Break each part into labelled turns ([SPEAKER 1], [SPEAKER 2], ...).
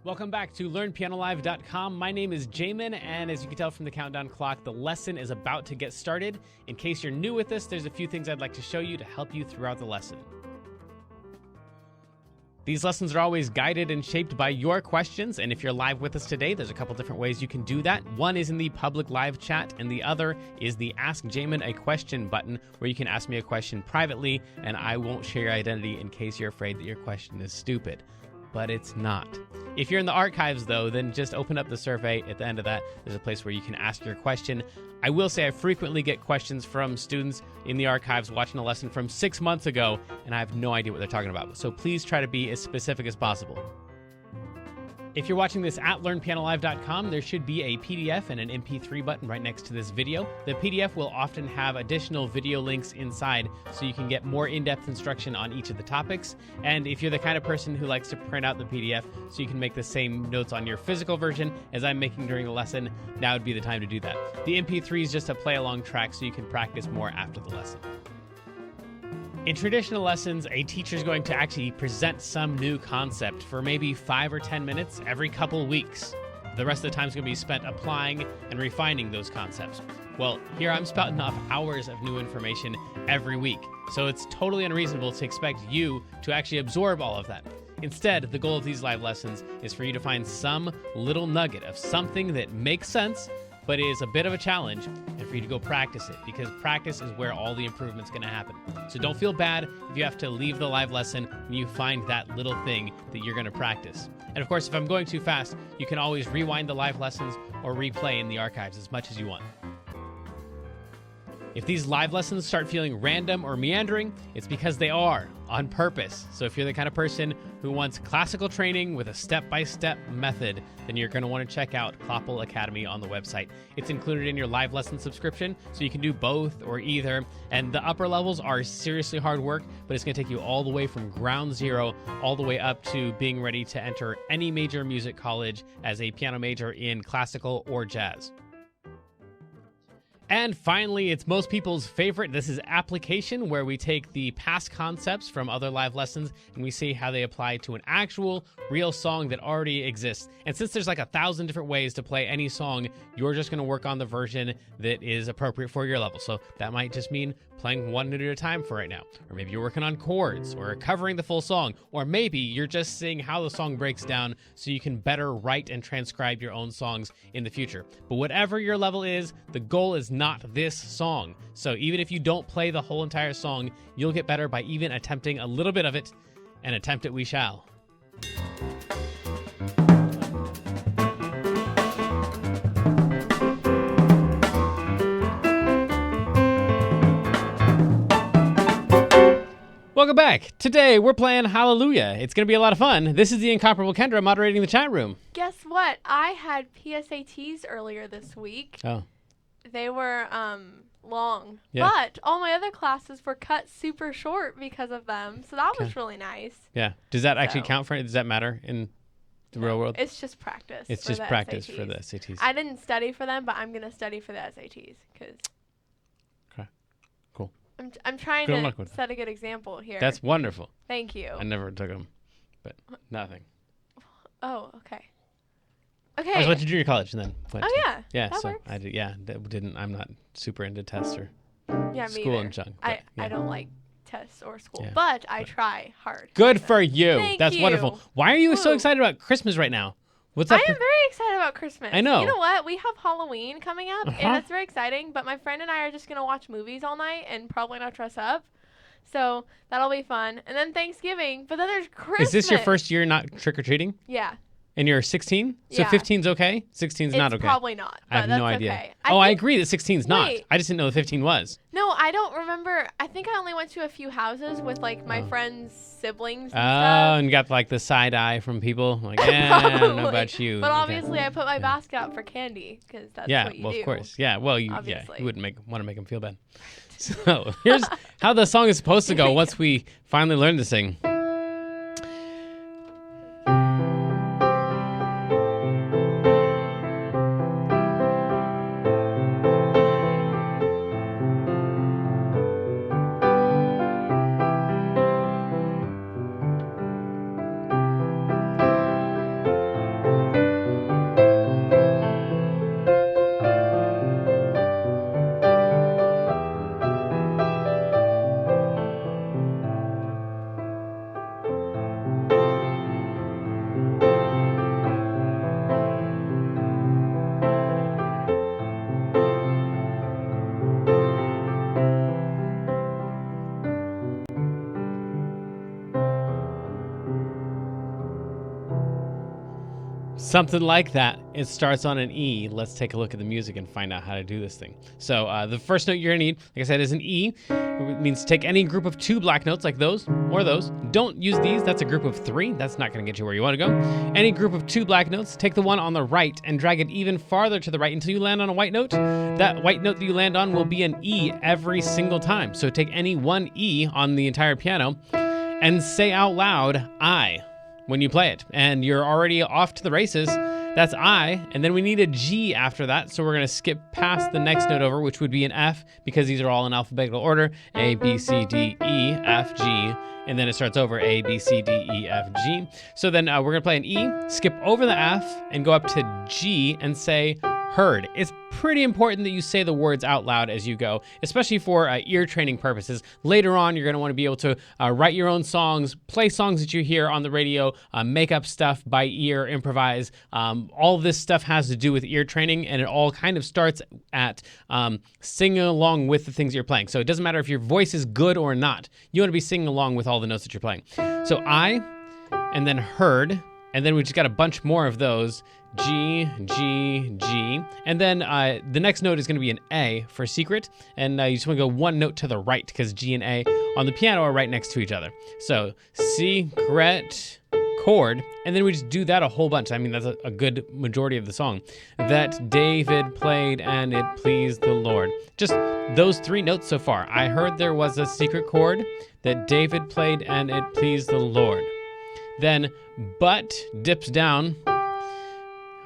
[SPEAKER 1] Welcome back to LearnPianoLive.com. My name is Jamin, and as you can tell from the countdown clock, the lesson is about to get started. In case you're new with this, there's a few things I'd like to show you to help you throughout the lesson. These lessons are always guided and shaped by your questions, and if you're live with us today, there's a couple different ways you can do that. One is in the public live chat, and the other is the Ask Jamin a Question button, where you can ask me a question privately, and I won't share your identity in case you're afraid that your question is stupid. But it's not. If you're in the archives, though, then just open up the survey. At the end of that, there's a place where you can ask your question. I will say I frequently get questions from students in the archives watching a lesson from 6 months ago, and I have no idea what they're talking about. So please try to be as specific as possible. If you're watching this at LearnPianoLive.com, there should be a PDF and an MP3 button right next to this video. The PDF will often have additional video links inside, so you can get more in-depth instruction on each of the topics. And if you're the kind of person who likes to print out the PDF so you can make the same notes on your physical version as I'm making during the lesson, now would be the time to do that. The MP3 is just a play-along track so you can practice more after the lesson. In traditional lessons, a teacher is going to actually present some new concept for maybe 5 or 10 minutes every couple weeks. The rest of the time is going to be spent applying and refining those concepts. Well, here I'm spouting off hours of new information every week, so it's totally unreasonable to expect you to actually absorb all of that. Instead, the goal of these live lessons is for you to find some little nugget of something that makes sense but is a bit of a challenge, and for you to go practice it, because practice is where all the improvement's going to happen. So don't feel bad if you have to leave the live lesson when you find that little thing that you're going to practice. And of course, if I'm going too fast, you can always rewind the live lessons or replay in the archives as much as you want. If these live lessons start feeling random or meandering, it's because they are, on purpose. So if you're the kind of person who wants classical training with a step-by-step method, then you're going to want to check out Kloppel Academy on the website. It's included in your live lesson subscription, so you can do both or either. And the upper levels are seriously hard work, but it's going to take you all the way from ground zero all the way up to being ready to enter any major music college as a piano major in classical or jazz. And finally, it's most people's favorite. This is application, where we take the past concepts from other live lessons and we see how they apply to an actual, real song that already exists. And since there's like 1,000 different ways to play any song, you're just going to work on the version that is appropriate for your level. So that might just mean playing one note at a time for right now. Or maybe you're working on chords or covering the full song. Or maybe you're just seeing how the song breaks down so you can better write and transcribe your own songs in the future. But whatever your level is, the goal is not this song. So even if you don't play the whole entire song, you'll get better by even attempting a little bit of it, and attempt it we shall. Welcome back. Today we're playing Hallelujah. It's going to be a lot of fun. This is the incomparable Kendra moderating the chat room.
[SPEAKER 2] Guess what? I had PSATs earlier this week.
[SPEAKER 1] Oh.
[SPEAKER 2] They were long,
[SPEAKER 1] Yeah.
[SPEAKER 2] but all my other classes were cut super short because of them, so that was really nice.
[SPEAKER 1] Yeah. Does that actually count for it? Does that matter in the real world?
[SPEAKER 2] It's just practice.
[SPEAKER 1] It's just practice for the SATs.
[SPEAKER 2] I didn't study for them, but I'm going to study for the SATs because I'm trying to set a good example here.
[SPEAKER 1] That's wonderful.
[SPEAKER 2] Thank you.
[SPEAKER 1] I never took them, but nothing.
[SPEAKER 2] Oh, okay.
[SPEAKER 1] I just went to junior college and then went
[SPEAKER 2] yeah, that
[SPEAKER 1] so
[SPEAKER 2] works.
[SPEAKER 1] I did. Yeah, didn't. I'm not super into tests or
[SPEAKER 2] me
[SPEAKER 1] school
[SPEAKER 2] either.
[SPEAKER 1] and junk.
[SPEAKER 2] I don't like tests or school, but I try hard.
[SPEAKER 1] Good for you.
[SPEAKER 2] Thank
[SPEAKER 1] That's
[SPEAKER 2] you.
[SPEAKER 1] wonderful. Why are you so excited about Christmas right now? What's up?
[SPEAKER 2] I am very excited about Christmas.
[SPEAKER 1] I know.
[SPEAKER 2] You know what? We have Halloween coming up, and that's very exciting. But my friend and I are just going to watch movies all night and probably not dress up. So that'll be fun. And then Thanksgiving. But then there's Christmas.
[SPEAKER 1] Is this your first year not trick-or-treating?
[SPEAKER 2] Yeah.
[SPEAKER 1] And you're 16? So
[SPEAKER 2] Yeah.
[SPEAKER 1] 15's okay? 16's not okay?
[SPEAKER 2] It's probably not.
[SPEAKER 1] I have
[SPEAKER 2] that's
[SPEAKER 1] no idea.
[SPEAKER 2] Okay.
[SPEAKER 1] I agree that 16's not.
[SPEAKER 2] Wait.
[SPEAKER 1] I just didn't know that 15 was.
[SPEAKER 2] No, I don't remember. I think I only went to a few houses with, like, my friends' siblings and stuff.
[SPEAKER 1] And got, like, the side eye from people. Like, I don't know about you.
[SPEAKER 2] But obviously I put my basket out for candy because that's what you do.
[SPEAKER 1] Of course. Yeah, well, you
[SPEAKER 2] Obviously.
[SPEAKER 1] wouldn't want to make them feel bad. So here's how the song is supposed to go once we finally learn to sing. Something like that. It starts on an E. Let's take a look at the music and find out how to do this thing. So the first note you're gonna need, like I said, is an E. It means take any group of 2 black notes like those or those. Don't use these. That's a group of 3. That's not gonna get you where you wanna go. Any group of 2 black notes, take the one on the right and drag it even farther to the right until you land on a white note. That white note that you land on will be an E every single time. So take any one E on the entire piano and say out loud, I, when you play it, and you're already off to the races. That's I, and then we need a G after that, so we're gonna skip past the next note over, which would be an F, because these are all in alphabetical order, A, B, C, D, E, F, G, and then it starts over A, B, C, D, E, F, G. So then we're gonna play an E, skip over the F, and go up to G and say heard. It's pretty important that you say the words out loud as you go, especially for ear training purposes. Later on, you're going to want to be able to write your own songs, play songs that you hear on the radio, make up stuff by ear, improvise. All this stuff has to do with ear training, and it all kind of starts at singing along with the things you're playing. So it doesn't matter if your voice is good or not. You want to be singing along with all the notes that you're playing. So I, and then heard, and then we just got a bunch more of those. G, G, G. And then the next note is going to be an A for secret. And you just want to go one note to the right because G and A on the piano are right next to each other. So secret chord. And then we just do that a whole bunch. I mean, that's a good majority of the song. That David played and it pleased the Lord. Just those 3 notes so far. I heard there was a secret chord that David played and it pleased the Lord. Then but dips down.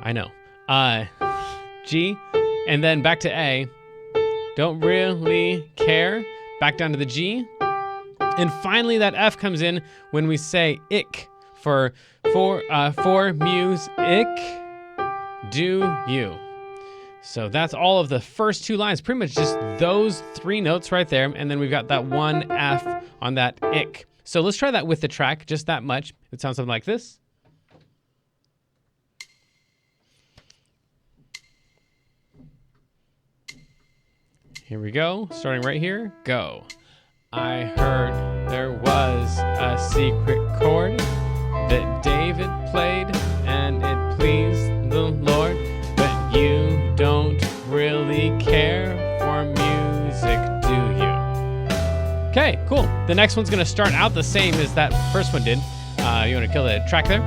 [SPEAKER 1] I know. G, and then back to A. Don't really care. Back down to the G. And finally that F comes in when we say ick for music. Do you. So that's all of the first 2 lines, pretty much just those 3 notes right there. And then we've got that one F on that ick. So let's try that with the track, just that much. It sounds something like this. Here we go, starting right here, go. I heard there was a secret chord that David played and it pleased the Lord, but you don't really care for music, do you? Okay, cool. The next one's gonna start out the same as that first one did. You wanna kill the track there?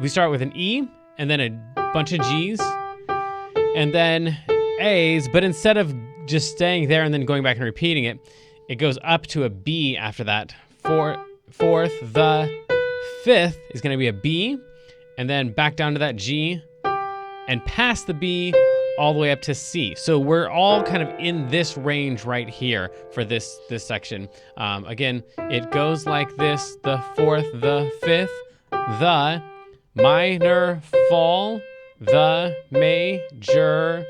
[SPEAKER 1] We start with an E, and then a bunch of Gs, and then A's, but instead of just staying there and then going back and repeating it, it goes up to a B after that. Fourth, the 5th is going to be a B, and then back down to that G, and past the B all the way up to C. So we're all kind of in this range right here for this section. Again, it goes like this: the 4th, the 5th, the minor fall, the major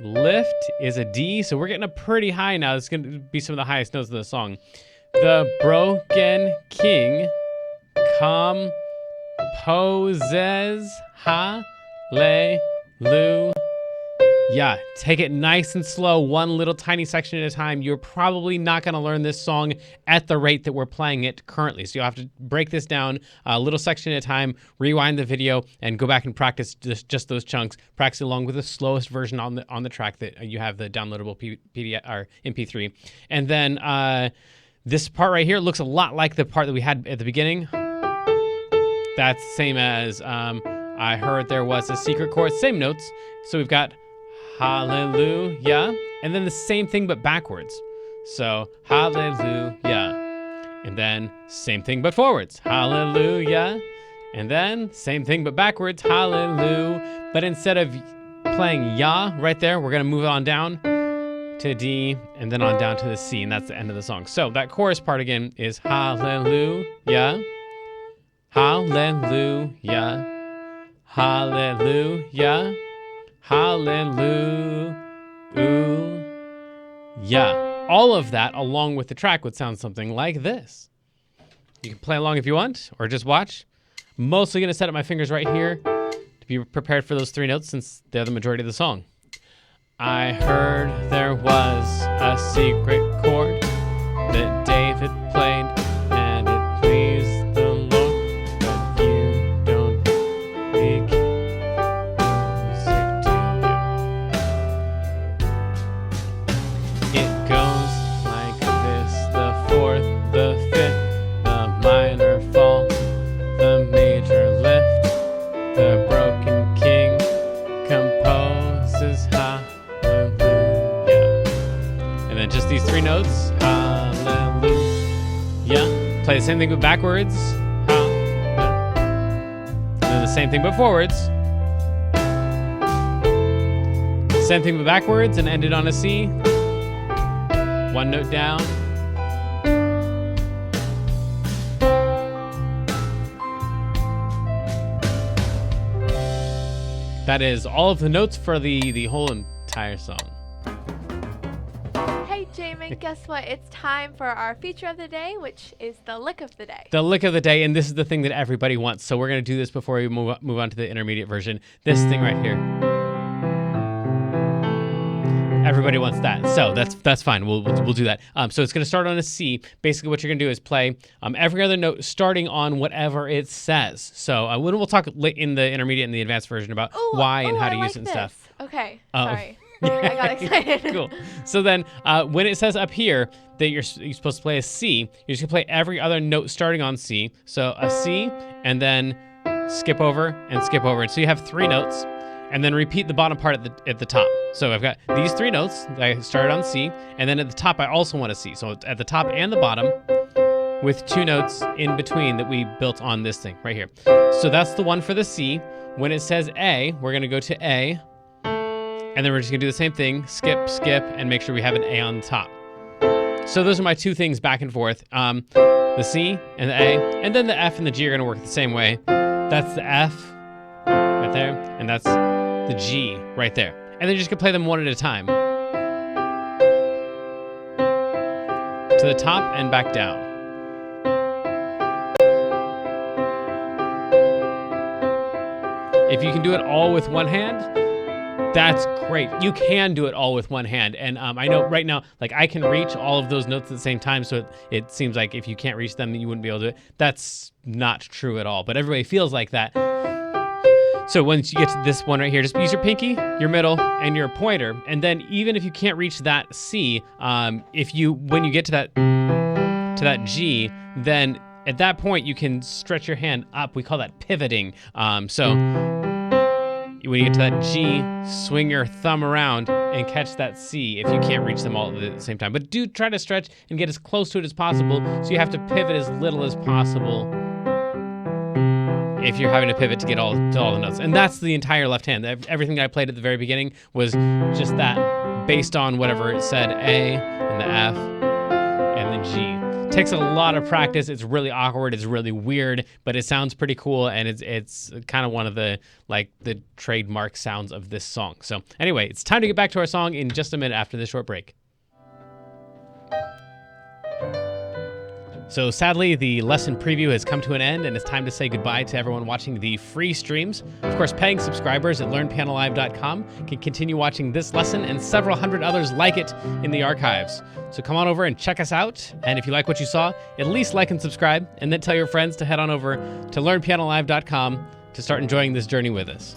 [SPEAKER 1] lift is a D, so we're getting a pretty high now. It's going to be some of the highest notes of the song. The broken king composes hallelujah. Take it nice and slow, one little tiny section at a time. You're probably not going to learn this song at the rate that we're playing it currently. So you'll have to break this down a little section at a time, rewind the video, and go back and practice just those chunks. Practice along with the slowest version on the track that you have, the downloadable PDF or MP3. And then this part right here looks a lot like the part that we had at the beginning. That's the same as I heard there was a secret chord, same notes. So we've got hallelujah, and then the same thing but backwards. So hallelujah, and then same thing but forwards. Hallelujah, and then same thing but backwards. Hallelujah. But instead of playing ya right there, we're gonna move on down to D and then on down to the C, and that's the end of the song. So that chorus part again is hallelujah, hallelujah, hallelujah, hallelujah. All of that along with the track would sound something like this. You can play along if you want or just watch. Mostly gonna set up my fingers right here to be prepared for those 3 notes since they're the majority of the song. I heard there was a secret chord that David played and it pleased the Lord, but you don't really care. play the same thing but backwards. And then the same thing but forwards. Same thing but backwards and end it on a C. One note down. That is all of the notes for the whole entire song.
[SPEAKER 2] Hey, Jamin, guess what? It's time for our feature of the day, which is the lick of the day.
[SPEAKER 1] The lick of the day, and this is the thing that everybody wants. So we're going to do this before we move on to the intermediate version. This thing right here. Everybody wants that, so that's fine. We'll do that. So it's going to start on a C. Basically, what you're going to do is play every other note starting on whatever it says. So we'll talk in the intermediate and the advanced version about why and how to use it and stuff.
[SPEAKER 2] Okay, sorry. I got excited.
[SPEAKER 1] Cool. So then, when it says up here that you're supposed to play a C, you're just gonna play every other note starting on C. So a C, and then skip over and skip over. And so you have 3 notes. And then repeat the bottom part at the top. So I've got these 3 notes that I started on C, and then at the top I also want a C. So it's at the top and the bottom with 2 notes in between that we built on this thing right here. So that's the one for the C. When it says A, we're gonna go to A, and then we're just gonna do the same thing, skip, skip, and make sure we have an A on the top. So those are my 2 things back and forth. The C and the A, and then the F and the G are gonna work the same way. That's the F right there, and that's the G right there. And then you're just gonna play them one at a time. To the top and back down. If you can do it all with one hand, that's great. You can do it all with one hand. And I know right now, like I can reach all of those notes at the same time, so it seems like if you can't reach them, you wouldn't be able to do it. That's not true at all, but everybody feels like that. So once you get to this one right here, just use your pinky, your middle, and your pointer. And then even if you can't reach that C, when you get to that G, then at that point you can stretch your hand up. We call that pivoting. So when you get to that G, swing your thumb around and catch that C if you can't reach them all at the same time. But do try to stretch and get as close to it as possible, so you have to pivot as little as possible if you're having to pivot to get all the notes. And that's the entire left hand. Everything that I played at the very beginning was just that, based on whatever it said, A and the F and the G. It takes a lot of practice. It's really awkward. It's really weird, but it sounds pretty cool, and it's kind of one of the trademark sounds of this song. So anyway, it's time to get back to our song in just a minute after this short break. So sadly, the lesson preview has come to an end, and it's time to say goodbye to everyone watching the free streams. Of course, paying subscribers at learnpianolive.com can continue watching this lesson and several hundred others like it in the archives. So come on over and check us out. And if you like what you saw, at least like and subscribe, and then tell your friends to head on over to learnpianolive.com to start enjoying this journey with us.